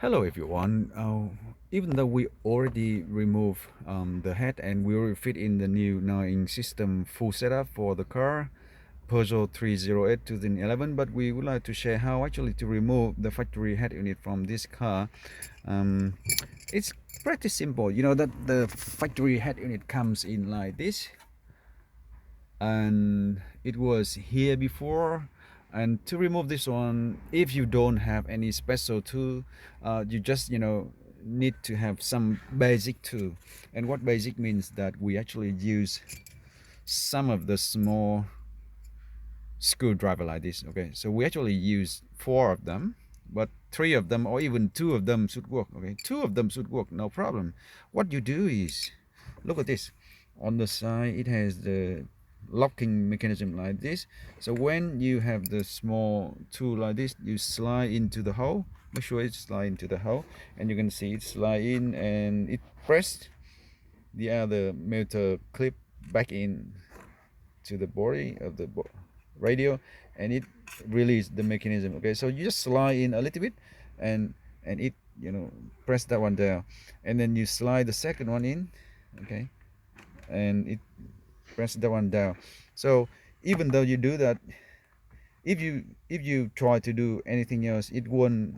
Hello everyone. Even though we already removed the head and we will fit in the new 9 system full setup for the car Peugeot 308 2011, but we would like to share how actually to remove the factory head unit from this car. um, it's pretty simple. You know that the factory head unit comes in like this, and it was here before. And to remove this one, if you don't have any special tool, you just need to have some basic tool. And what basic means that we actually use some of the small screwdriver like this. Okay, so we actually use 4 of them, but 3 of them or even 2 of them should work. Okay, 2 of them should work, no problem. What you do is, look at this. On the side it has the locking mechanism like this. So when you have the small tool like this, you slide into the hole. Make sure it slide into the hole, and you can see it slide in, and it pressed the other metal clip back in to the body of the radio, and it release the mechanism. Okay, so you just slide in a little bit, and it press that one down, and then you slide the second one in. Okay, and it press that one down. So even though you do that, if you try to do anything else, it won't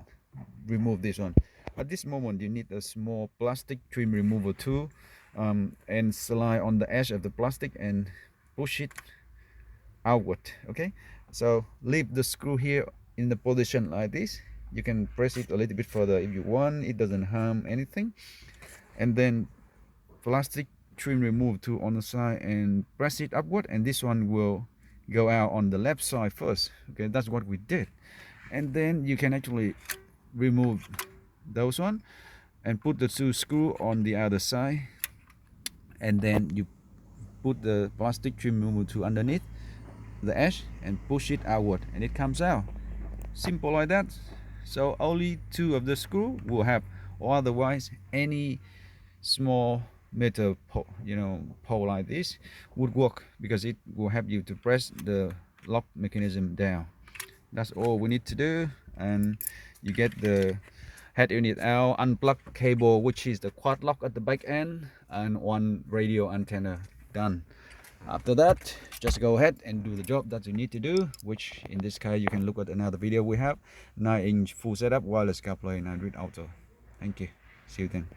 remove this one. At this moment you need a small plastic trim removal tool, and slide on the edge of the plastic and push it outward. Okay, so leave the screw here in the position like this. You can press it a little bit further if you want. It doesn't harm anything. And then plastic trim remove tool on the side and press it upward, and this one will go out on the left side first. Okay, that's what we did. And then you can actually remove those one and put the 2 screw on the other side, and then you put the plastic trim removal tool underneath the edge and push it outward, and it comes out. Simple like that. So only 2 of the screw will have, or otherwise any small metal pole like this would work, because it will help you to press the lock mechanism down. That's all we need to do, and you get the head unit out, unplug cable, which is the quad lock at the back end, and 1 radio antenna. Done. After that, just go ahead and do the job that you need to do, which in this case you can look at another video we have. 9-inch full setup, wireless CarPlay, and Android Auto. Thank you. See you then.